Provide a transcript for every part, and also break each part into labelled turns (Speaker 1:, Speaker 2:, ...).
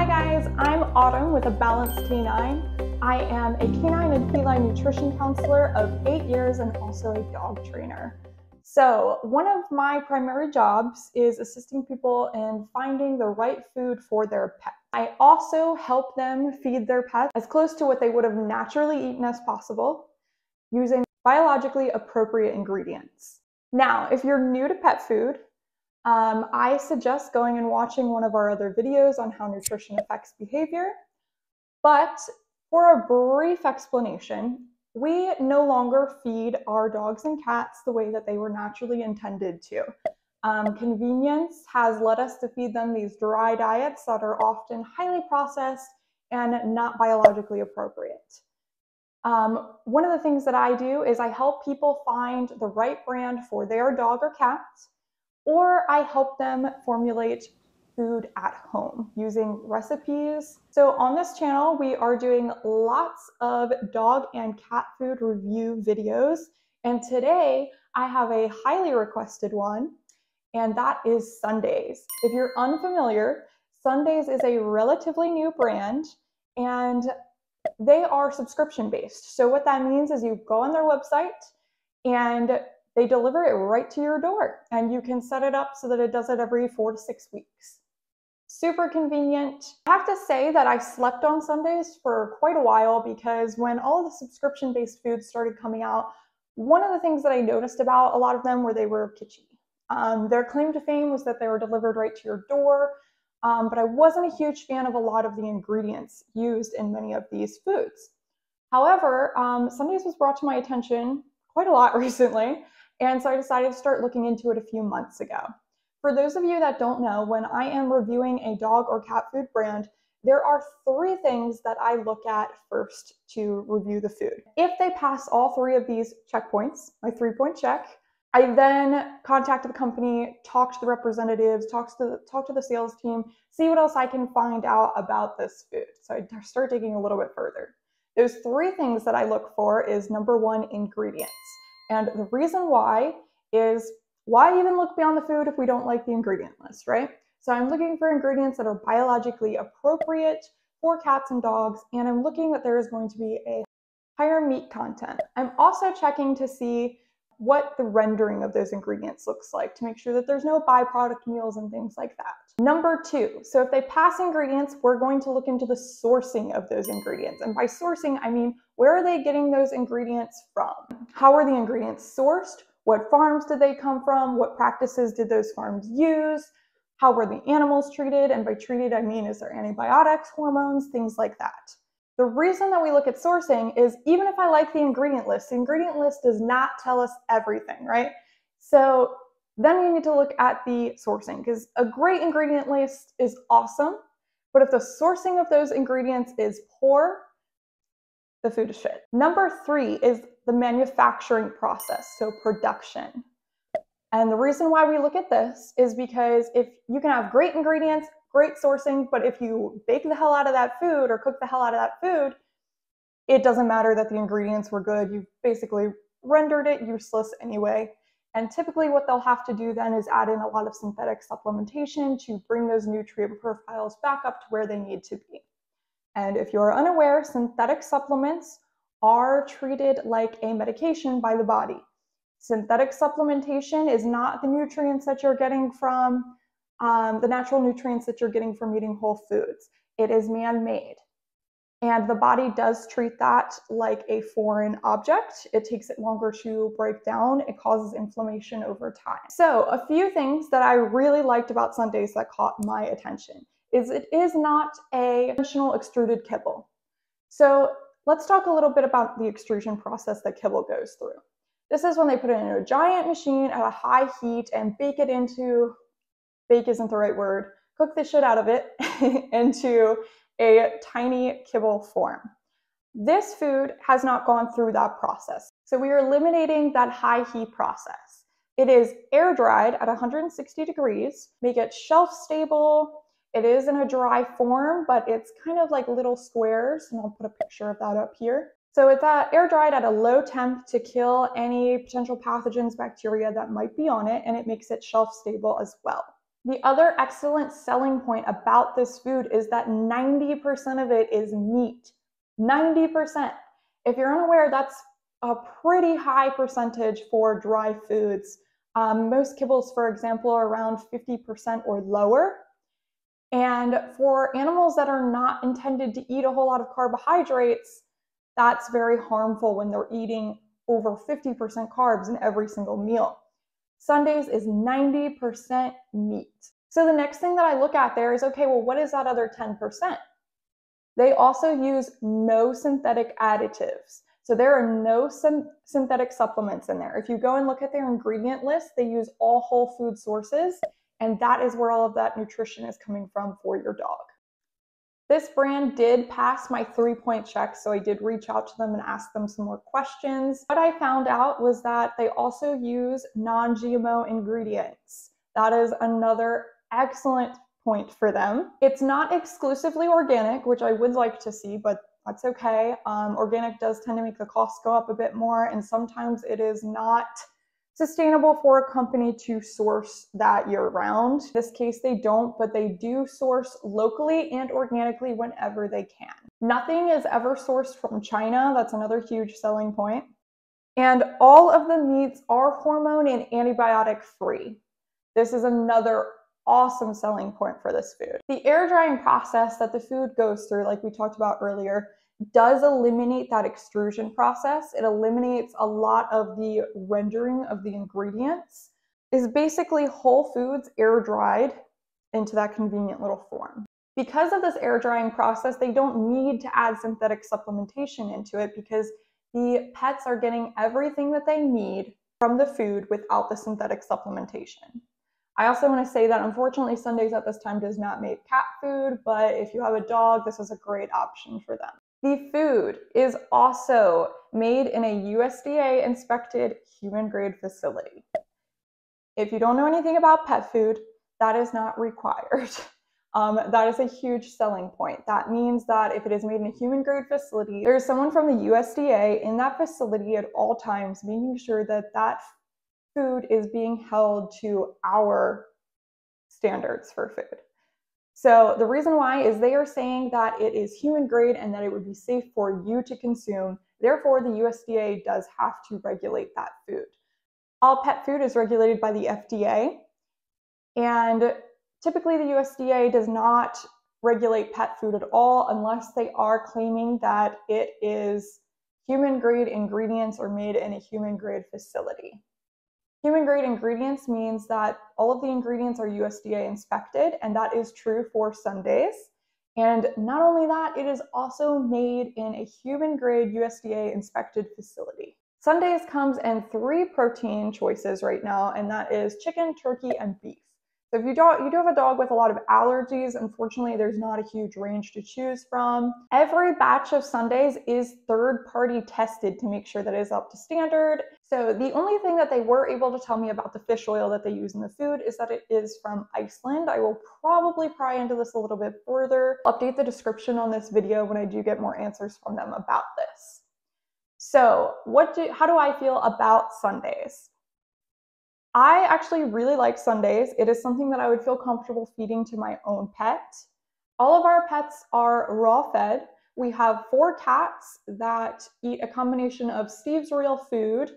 Speaker 1: Hi guys, I'm Autumn with A Balanced Canine. I am a canine and feline nutrition counselor of 8 years and also a dog trainer. So one of my primary jobs is assisting people in finding the right food for their pet. I also help them feed their pets as close to what they would have naturally eaten as possible using biologically appropriate ingredients. Now, if you're new to pet food, I suggest going and watching one of our other videos on how nutrition affects behavior. But for a brief explanation, we no longer feed our dogs and cats the way that they were naturally intended to. Convenience has led us to feed them these dry diets that are often highly processed and not biologically appropriate. One of the things that I do is I help people find the right brand for their dog or cat, or I help them formulate food at home using recipes. So on this channel, we are doing lots of dog and cat food review videos. And today I have a highly requested one, and that is Sundays. If you're unfamiliar, Sundays is a relatively new brand, and they are subscription based. So what that means is you go on their website and they deliver it right to your door, and you can set it up so that it does it every 4 to 6 weeks. Super convenient. I have to say that I slept on Sundays for quite a while because when all of the subscription-based foods started coming out, one of the things that I noticed about a lot of them were they were kitschy. Their claim to fame was that they were delivered right to your door, but I wasn't a huge fan of a lot of the ingredients used in many of these foods. However, Sundays was brought to my attention quite a lot recently, and so I decided to start looking into it a few months ago. For those of you that don't know, when I am reviewing a dog or cat food brand, there are 3 things that I look at first to review the food. If they pass all 3 of these checkpoints, my 3-point check, I then contact the company, talk to the representatives, talk to the sales team, see what else I can find out about this food. So I start digging a little bit further. Those 3 things that I look for is number 1, ingredients. And the reason why is, why even look beyond the food if we don't like the ingredient list, right? So I'm looking for ingredients that are biologically appropriate for cats and dogs, and I'm looking that there is going to be a higher meat content. I'm also checking to see what the rendering of those ingredients looks like to make sure that there's no byproduct meals and things like that. Number 2, so if they pass ingredients, we're going to look into the sourcing of those ingredients. And by sourcing, I mean, where are they getting those ingredients from? How are the ingredients sourced? What farms did they come from? What practices did those farms use? How were the animals treated? And by treated, I mean, is there antibiotics, hormones, things like that. The reason that we look at sourcing is even if I like the ingredient list does not tell us everything, right? So then we need to look at the sourcing, because a great ingredient list is awesome, but if the sourcing of those ingredients is poor, the food is shit. Number 3 is the manufacturing process, so production. And the reason why we look at this is because if you can have great ingredients, great sourcing, but if you bake the hell out of that food or cook the hell out of that food, it doesn't matter that the ingredients were good. You basically rendered it useless anyway. And typically what they'll have to do then is add in a lot of synthetic supplementation to bring those nutrient profiles back up to where they need to be. And if you're unaware, synthetic supplements are treated like a medication by the body. Synthetic supplementation is not the nutrients that you're getting from the natural nutrients that you're getting from eating whole foods. It is man-made. And the body does treat that like a foreign object. It takes it longer to break down. It causes inflammation over time. So a few things that I really liked about Sundays that caught my attention is it is not a conventional extruded kibble. So let's talk a little bit about the extrusion process that kibble goes through. This is when they put it in a giant machine at a high heat and bake isn't the right word, cook the shit out of it into a tiny kibble form. This food has not gone through that process. So we are eliminating that high heat process. It is air dried at 160 degrees, make it shelf stable. It is in a dry form, but it's kind of like little squares, and I'll put a picture of that up here. So it's air dried at a low temp to kill any potential pathogens, bacteria that might be on it, and it makes it shelf stable as well. The other excellent selling point about this food is that 90% of it is meat. 90%. If you're unaware, that's a pretty high percentage for dry foods. Most kibbles, for example, are around 50% or lower. And for animals that are not intended to eat a whole lot of carbohydrates, that's very harmful when they're eating over 50% carbs in every single meal. Sundays is 90% meat. So the next thing that I look at there is, okay, well, what is that other 10%? They also use no synthetic additives. So there are no synthetic supplements in there. If you go and look at their ingredient list, they use all whole food sources, and that is where all of that nutrition is coming from for your dog. This brand did pass my 3-point check, so I did reach out to them and ask them some more questions. What I found out was that they also use non-GMO ingredients. That is another excellent point for them. It's not exclusively organic, which I would like to see, but that's okay. Organic does tend to make the cost go up a bit more, and sometimes it is not sustainable for a company to source that year-round. In this case, they don't, but they do source locally and organically whenever they can. Nothing is ever sourced from China. That's another huge selling point. And all of the meats are hormone and antibiotic free. This is another awesome selling point for this food. The air drying process that the food goes through, like we talked about earlier, does eliminate that extrusion process. It eliminates a lot of the rendering of the ingredients. It's basically whole foods air dried into that convenient little form. Because of this air drying process, they don't need to add synthetic supplementation into it because the pets are getting everything that they need from the food without the synthetic supplementation. I also want to say that unfortunately Sundays at this time does not make cat food, but if you have a dog, this is a great option for them. The food is also made in a USDA inspected human grade facility. If you don't know anything about pet food, that is not required. That is a huge selling point. That means that if it is made in a human grade facility, there is someone from the USDA in that facility at all times making sure that that food is being held to our standards for food. So the reason why is they are saying that it is human grade and that it would be safe for you to consume. Therefore, the USDA does have to regulate that food. All pet food is regulated by the FDA, and typically the USDA does not regulate pet food at all unless they are claiming that it is human grade ingredients or made in a human grade facility. Human grade ingredients means that all of the ingredients are USDA inspected, and that is true for Sundays. And not only that, it is also made in a human grade USDA inspected facility. Sundays comes in 3 protein choices right now, and that is chicken, turkey, and beef. So if you do have a dog with a lot of allergies, unfortunately, there's not a huge range to choose from. Every batch of Sundays is third-party tested to make sure that it is up to standard. So the only thing that they were able to tell me about the fish oil that they use in the food is that it is from Iceland. I will probably pry into this a little bit further. I'll update the description on this video when I do get more answers from them about this. So how do I feel about Sundays? I actually really like Sundays. It is something that I would feel comfortable feeding to my own pet. All of our pets are raw fed. We have 4 cats that eat a combination of Steve's Real Food.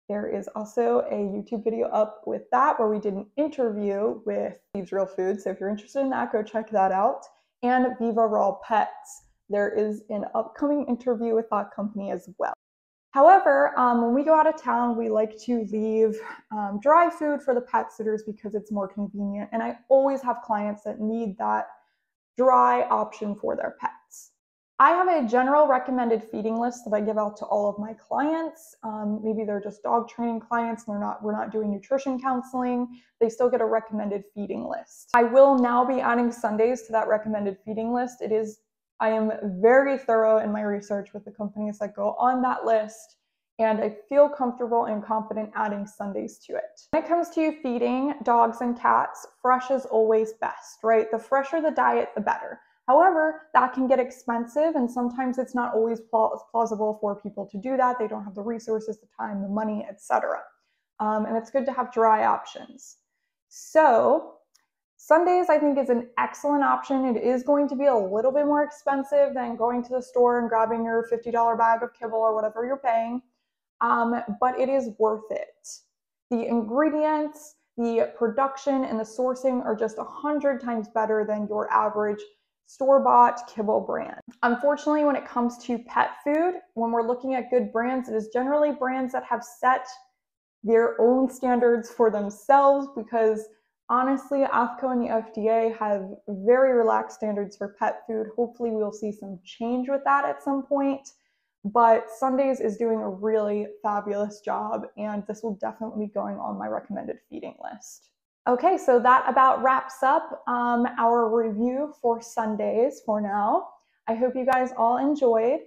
Speaker 1: There is also a YouTube video up with that where we did an interview with Steve's Real Food. So if you're interested in that, go check that out. And Viva Raw Pets. There is an upcoming interview with that company as well. However, when we go out of town, we like to leave dry food for the pet sitters because it's more convenient. And I always have clients that need that dry option for their pets. I have a general recommended feeding list that I give out to all of my clients. Maybe they're just dog training clients and we're not doing nutrition counseling. They still get a recommended feeding list. I will now be adding Sundays to that recommended feeding list. I am very thorough in my research with the companies that go on that list, and I feel comfortable and confident adding Sundays to it. When it comes to feeding dogs and cats, fresh is always best, right? The fresher the diet, the better. However, that can get expensive, and sometimes it's not always plausible for people to do that. They don't have the resources, the time, the money, etc. And it's good to have dry options. So Sundays, I think, is an excellent option. It is going to be a little bit more expensive than going to the store and grabbing your $50 bag of kibble or whatever you're paying, but it is worth it. The ingredients, the production, and the sourcing are just 100 times better than your average store-bought kibble brand. Unfortunately, when it comes to pet food, when we're looking at good brands, it is generally brands that have set their own standards for themselves, because honestly, AAFCO and the FDA have very relaxed standards for pet food. Hopefully we'll see some change with that at some point, but Sundays is doing a really fabulous job, and this will definitely be going on my recommended feeding list. Okay, so that about wraps up our review for Sundays for now. I hope you guys all enjoyed.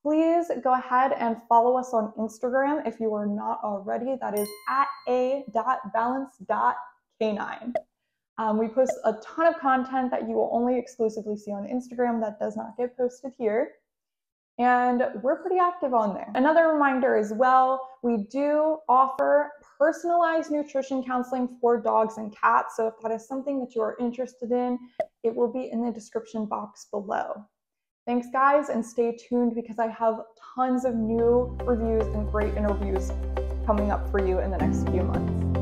Speaker 1: Please go ahead and follow us on Instagram if you are not already. That is at a.balance.canine. We post a ton of content that you will only exclusively see on Instagram that does not get posted here. And we're pretty active on there. Another reminder as well, we do offer personalized nutrition counseling for dogs and cats. So if that is something that you are interested in, it will be in the description box below. Thanks guys, and stay tuned because I have tons of new reviews and great interviews coming up for you in the next few months.